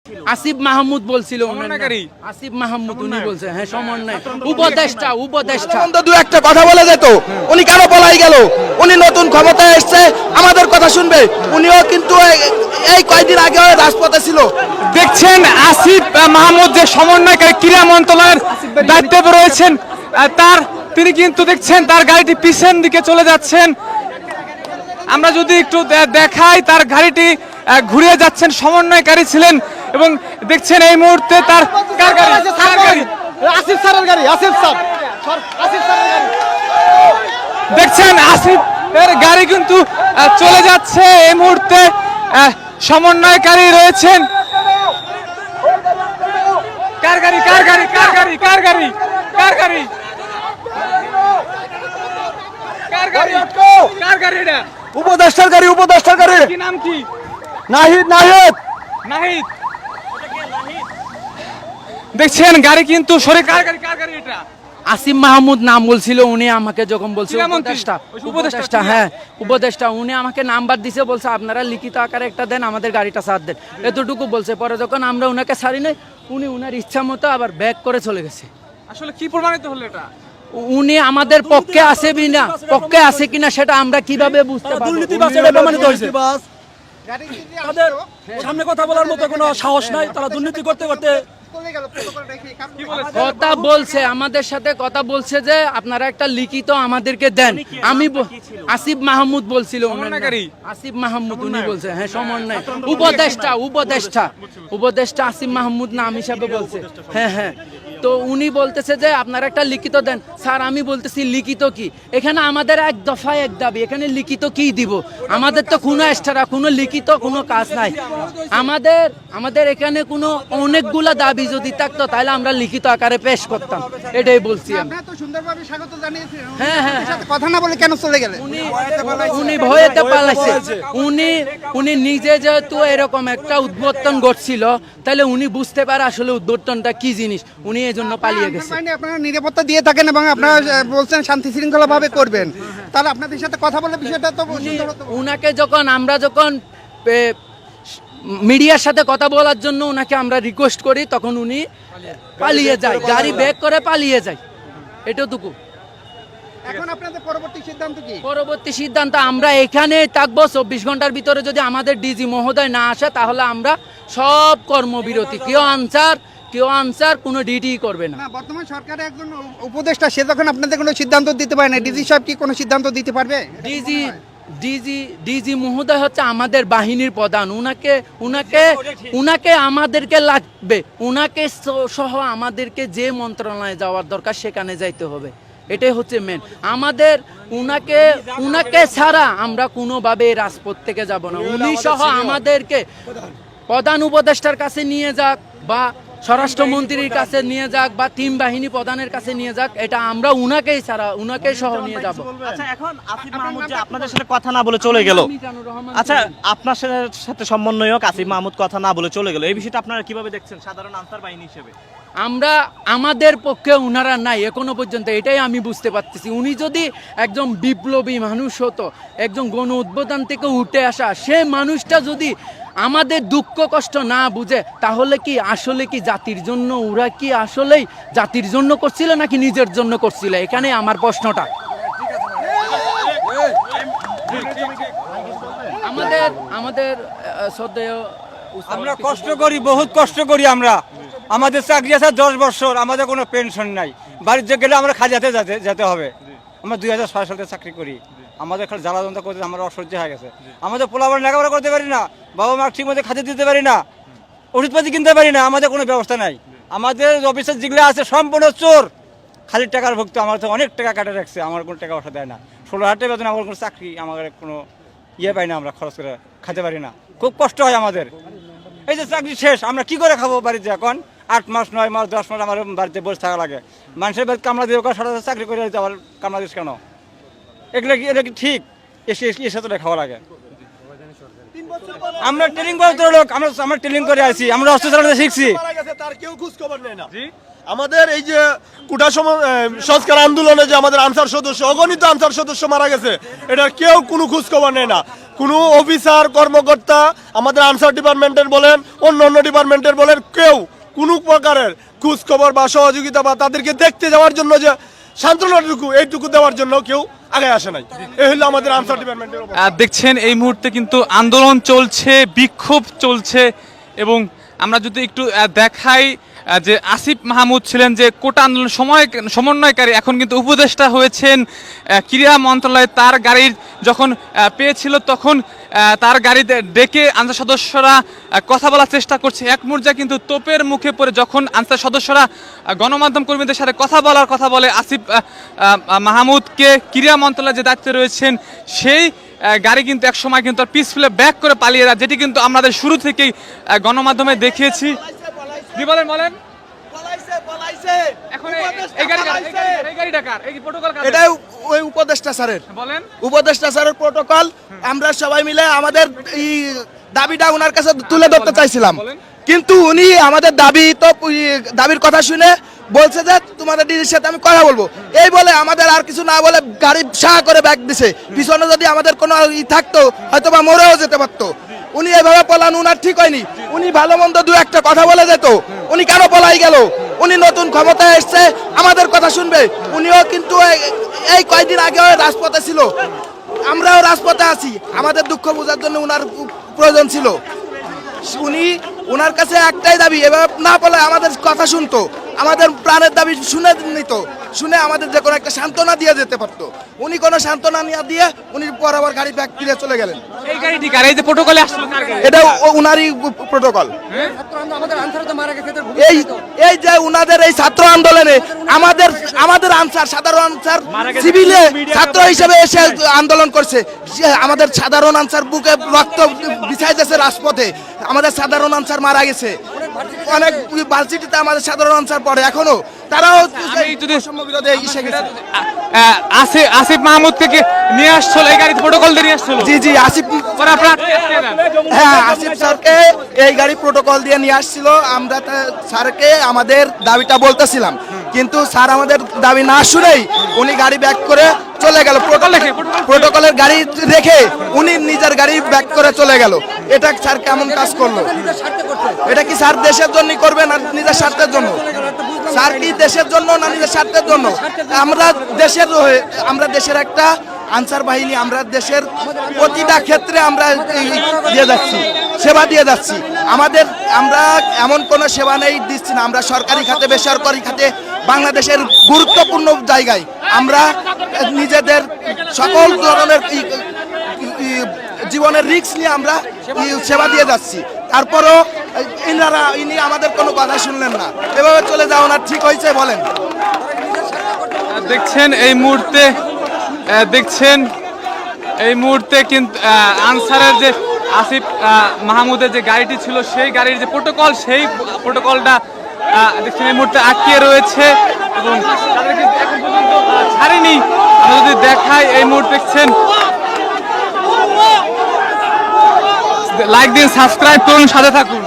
আসিফ মাহমুদ বলছিল, আসিফ মাহমুদ উনি বলছে, হ্যাঁ সমন্বয় উপদেষ্টা। দু একটা কথা বলে যেত, উনি কেন পলাই গেল? উনি নতুন ক্ষমতায় এসছে, আমাদের কথা শুনবে। উনিও কিন্তু এই কয়েকদিন আগে রাজপথে ছিল। দেখছেন আসিফ মাহমুদ যে সমন্বয়কারী ক্রীড়া মন্ত্রণালয়ের দায়িত্বে রয়েছেন, তিনি কিন্তু দেখছেন তার গাড়িটি পিছন দিকে চলে যাচ্ছেন। আমরা যদি একটু দেখাই, তার গাড়িটি ঘুরিয়ে যাচ্ছেন, সমন্বয়কারী ছিলেন এবং দেখছেন এই মুহূর্তে তার গাড়ি আসিফ স্যারের গাড়ি, আসিফ স্যার দেখছেন আসিফের গাড়ি কিন্তু চলে যাচ্ছে। এই মুহূর্তে সমন্বয়কারী রয়েছেন। কার গাড়ি এটা? উপদেষ্টার গাড়ি। কি নাম কি? নাহিদ। দেখছেন গাড়ি কিন্তু সরে। কার গাড়ি এটা? আসিফ মাহমুদ নাম বলছিল উনি আমাকে, যখন বলছে উপদেষ্টা, হ্যাঁ উপদেষ্টা, উনি আমাকে নাম্বার দিছে, বলছে আপনারা লিখিত আকারে একটা দেন, আমাদের গাড়িটা ছাড় দেন, এতটুকু বলছে। পরে যখন আমরা উনাকে ছাড়ি নাই, উনি উনার ইচ্ছা মতো আবার ব্যাক করে চলে গেছে। আসলে কি প্রমাণিত হলো এটা? উনি আমাদের পক্ষে আছে কিনা সেটা আমরা কিভাবে বুঝতে পারবো? তাদের সামনে কথা বলার মতো কোনো সাহস নাই, তারা দুর্নীতি করতে কথা বলছে, আমাদের সাথে কথা বলছে যে আপনারা একটা লিখিত আমাদেরকে দেন। আমি আসিফ মাহমুদ বলছিল, আসিফ মাহমুদ উনি বলছে, হ্যাঁ সমন্বয় উপদেষ্টা আসিফ মাহমুদ নাম হিসাবে বলছে, হ্যাঁ। তো উনি বলতেছে যে আপনারা একটা লিখিত দেন। স্যার আমি বলতেছি লিখিত কি? এখানে আমাদের এক দফায় এক দাবি, এখানে লিখিত কি দিব? আমাদের তো কোনো এক্সট্রা কোনো লিখিত কোনো কাজ নাই। আমাদের এখানে কোনো অনেকগুলা দাবি যদি থাকতো তাহলে আমরা লিখিত আকারে পেশ করতাম, এটাই বলছি। হ্যাঁ, কথা না বলে কেন চলে গেলেন? উনি ভয়েতে পালাইছে। উনি নিজে যেহেতু এরকম একটা উদ্বোধন ঘটছিল, তাহলে উনি বুঝতে পারে আসলে উদ্বোধনটা কি জিনিস, উনি এই জন্য পালিয়ে গেছে। আপনারা নিরাপত্তা দিয়ে থাকেন এবং আপনারা বলছেন শান্তি শৃঙ্খলা ভাবে করবেন, তাহলে আপনাদের সাথে কথা বলে বিষয়টা তো উনাকে আমরা যখন মিডিয়ার সাথে কথা বলার জন্য উনাকে আমরা রিকোয়েস্ট করি, তখন উনি পালিয়ে যায়, গাড়ি ব্যাক করে পালিয়ে যায়, এটুকু। এখন আপনাদের পরবর্তী সিদ্ধান্ত আমরা এখানে থাকবো 24 ঘন্টার ভিতরে। যদি আমাদের ডিজি মহোদয় না আসে তাহলে আমরা সব কর্মবিরতি, কেউ আনসার কোনো ডিটি করবে না। বর্তমান সরকারের একজন উপদেষ্টা, সে যখন আপনাদের কোনো সিদ্ধান্ত দিতে পারে না, ডিজি সাহেব কি কোনো সিদ্ধান্ত দিতে পারবে? ডিজি মহোদয় হচ্ছে আমাদের বাহিনীর প্রধান, উনাকে আমাদেরকে লাগবে, উনাকে সহ আমাদেরকে যে মন্ত্রণালয়ে যাওয়ার দরকার সেখানে যাইতে হবে, এটাই হচ্ছে মেন। আমাদের উনাকে ছাড়া আমরা কোনোভাবে রাজপথ থেকে যাব না। উনি সহ আমাদেরকে প্রধান উপদেষ্টার কাছে নিয়ে যাক বা স্বরাষ্ট্রমন্ত্রীর কাছে নিয়ে যাক বা তিন বাহিনী প্রধানের কাছে নিয়ে যাক, এটা আমরা উনাকেই সহ নিয়ে যাব। আচ্ছা, এখন আসিফ মাহমুদ যে আপনাদের সাথে কথা না বলে চলে গেল, আচ্ছা আপনার সাথে সমন্বয়ক আসিফ মাহমুদ কথা না বলে চলে গেল, এই বিষয়টা আপনারা কিভাবে দেখছেন সাধারণ আনসার বাহিনী হিসেবে? আমাদের পক্ষে উনারা নাই এখনো পর্যন্ত, এটাই আমি বুঝতে পারতেছি। উনি যদি একজন বিপ্লবী মানুষ হতো, একজন গণ উদ্বোধন থেকে উঠে আসা সে মানুষটা যদি আমাদের দুঃখ কষ্ট না বুঝে, তাহলে কি আসলে কি জাতির জন্য, ওরা কি আসলেই জাতির জন্য করছিল নাকি নিজের জন্য করছিল? এখানে আমার প্রশ্নটা। আমাদের শ্রদ্ধেয়, আমরা কষ্ট করি, বহুত কষ্ট করি আমরা। আমাদের চাকরি আছে 10 বছর, আমাদের কোনো পেনশন নাই। বাড়িতে গেলে আমরা খাজাতে যেতে হবে। আমরা 2006 সালে চাকরি করি, আমাদের খালি জ্বালা যন্ত্রণা করতে আমরা অসহ্য হয়ে গেছে। আমাদের পোলাপান লেখাপড়া করতে পারি না, বাবা মা ঠিক মতো খাতে দিতে পারি না, ওষুধপাতি কিনতে পারি না, আমাদের কোনো ব্যবস্থা নাই। আমাদের অফিসের যেগুলো আছে সম্পূর্ণ চোর, খালি টাকার ভুক্ত। আমার তো অনেক টাকা কাটে রাখছে, আমার কোনো টাকা পয়সা দেয় না। 16,000 বেতন, আমার কোনো চাকরি, আমাদের কোনো পাই না, আমরা খরচ করে খেতে পারি না, খুব কষ্ট হয় আমাদের। এই যে চাকরি শেষ, আমরা কি করে খাবো বাড়িতে? এখন 8 মাস 9 মাস 10 মাস আমার বাড়িতে বসে থাকা লাগে। মানুষের বাড়িতে কামলা দিয়ে সারা চাকরি করে দিতে, আবার কামলা দিস কেন? এটা কি ঠিক? এসে তো খাওয়া লাগে। আমরা ট্রেনিং করতে লোক, আমরা ট্রেনিং করে আছি, আমরা অস্ত্র চালাতে শিখছি। তার কেউ খোঁজ খবর নেয় না। আমাদের এই যে কোটা সংস্কার আন্দোলনে যে আমাদের আনসার সদস্য, অগণিত আনসার সদস্য মারা গেছে, এটা কেউ কোনো খোঁজ খবর নেয় না। কোনো অফিসার কর্মকর্তা আমাদের আনসার ডিপার্টমেন্টের বলেন অন্য অন্য ডিপার্টমেন্টের বলেন কেউ কোনো প্রকারের খোঁজ খবর বা সহযোগিতা বা তাদেরকে দেখতে যাওয়ার জন্য যে সান্ত্বনাটুকু এইটুকু দেওয়ার জন্য কেউ আগে আসে নাই। এই হলো আমাদের আনসার ডিপার্টমেন্টের অবস্থা। দেখছেন এই মুহূর্তে কিন্তু আন্দোলন চলছে, বিক্ষোভ চলছে এবং আমরা যদি একটু দেখাই যে আসিফ মাহমুদ ছিলেন যে কোটা আন্দোলন সমন্বয়কারী, এখন কিন্তু উপদেষ্টা হয়েছেন ক্রীড়া মন্ত্রণালয়। তার গাড়ির যখন পেয়েছিল তখন তার গাড়িতে ডেকে আনসার সদস্যরা কথা বলার চেষ্টা করছে। এক পর্যায়ে কিন্তু তোপের মুখে পড়ে যখন আনসার সদস্যরা গণমাধ্যম কর্মীদের সাথে কথা বলে আসিফ মাহমুদকে ক্রীড়া মন্ত্রণালয়ে যে দায়িত্বে রয়েছেন সেই গাড়ি কিন্তু এক সময় কিন্তু পিস ফেলে ব্যাক করে পালিয়ে যায়, যেটি কিন্তু আমাদের শুরু থেকেই গণমাধ্যমে দেখিয়েছি। বলেন এখন এই গাড়িটা কার? এই প্রটোকল কার? এটা ওই উপদেষ্টা স্যারের, বলেন উপদেষ্টা স্যারের প্রটোকল। আমরা সবাই মিলে আমাদের এই দাবিটা ওনার কাছে তুলে ধরতে চাইছিলাম, কিন্তু উনি আমাদের দাবির কথা শুনে বলছে যে তোমাদের ডিজির সাথে আমি কথা বলবো, এই বলে আমাদের আর কিছু না বলে গাড়ি সাহা করে ব্যাক দিছে। পিছনে যদি আমাদের কোনো থাকতো হয়তো বা মরেও যেতে পারতো। উনি এভাবে পলানো উনার ঠিক হয়নি। উনি ভালো মন্দ দু একটা কথা বলে যেত, উনি কেন পলাই গেল? উনি নতুন ক্ষমতায় এসছে, আমাদের কথা শুনবে। উনিও কিন্তু এই কয়েকদিন আগে রাজপথে ছিল, আমরাও রাজপথে আছি। আমাদের দুঃখ বোঝার জন্য উনার প্রয়োজন ছিল। উনার কাছে একটাই দাবি, এভাবে না বলে আমাদের কথা শুনতো, আমাদের প্রাণের দাবি শুনে নিত, শুনে আমাদের যে কোনো একটা সান্ত্বনা দিয়ে যেতে পারতো। উনি কোনো সান্ত্বনা না দিয়ে উনি বরাবর গাড়ি ব্যাক ফিরে চলে গেলেন। এই গাড়িটি কার? এই যে প্রটোকলে আসলো কার গাড়ি? এটা উনারই প্রটোকল। এই যে উনাদের এই ছাত্র আন্দোলনে আমাদের আনসার, সাধারণ আনসার সিভিলে ছাত্র হিসেবে এসে আন্দোলন করছে। আমাদের সাধারণ আনসার বুকে রক্ত বিছাইতেছে রাজপথে। আমাদের সাধারণ আনসার মারা গেছে, অনেক ভার্সিটিতে আমাদের সাধারণ আনসার পড়ে এখনো। তারাও আসিফ মাহমুদকে নিয়ে আসছিল এই গাড়িতে, প্রটোকল দিয়ে নিয়ে আসছিল। জি আসিফ, হ্যাঁ আসিফ স্যারকে এই গাড়ি প্রটোকল দিয়ে নিয়ে আসছিল। আমরা স্যারকে আমাদের দাবিটা বলতেছিলাম, কিন্তু স্যার আমাদের দাবি না শুনেই উনি গাড়ি ব্যাক করে চলে গেল। প্রটোকলের গাড়ি রেখে উনি নিজের গাড়ি ব্যাক করে চলে গেল। এটা স্যার কেমন কাজ করলো? এটা কি স্যার দেশের জন্য করবে না নিজের স্বার্থের জন্য? স্যার কি দেশের জন্য না নিজের স্বার্থের জন্য? আমরা দেশের একটা আনসার বাহিনী, আমরা দেশের প্রতিটা ক্ষেত্রে আমরা দিয়ে যাচ্ছি, সেবা দিয়ে যাচ্ছি। আমরা এমন কোনো সেবা নেই দিচ্ছি না। আমরা সরকারি খাতে, বেসরকারি খাতে, বাংলাদেশের গুরুত্বপূর্ণ জায়গায় আমরা নিজেদের সকল ধরনের জীবনের রিস্ক নিয়ে আমরা সেবা দিয়ে যাচ্ছি। তারপরও ইনি আমাদের কোনো কথা শুনলেন না, এভাবে চলে যাওয়া না ঠিক হয়েছে? বলেন। দেখছেন এই মুহূর্তে কিন্তু আনসারের যে আসিফ মাহমুদের যে গাড়িটি ছিল সেই গাড়ির যে প্রটোকল, সেই প্রটোকলটা দেখছেন এই মুহূর্তে আটকে রয়েছে এবং তাদেরকে এখন পর্যন্ত ছাড়েনি। আমরা যদি দেখাই এই মুহূর্তে দেখছেন, লাইক দিন, সাবস্ক্রাইব করুন, সাথে থাকুন।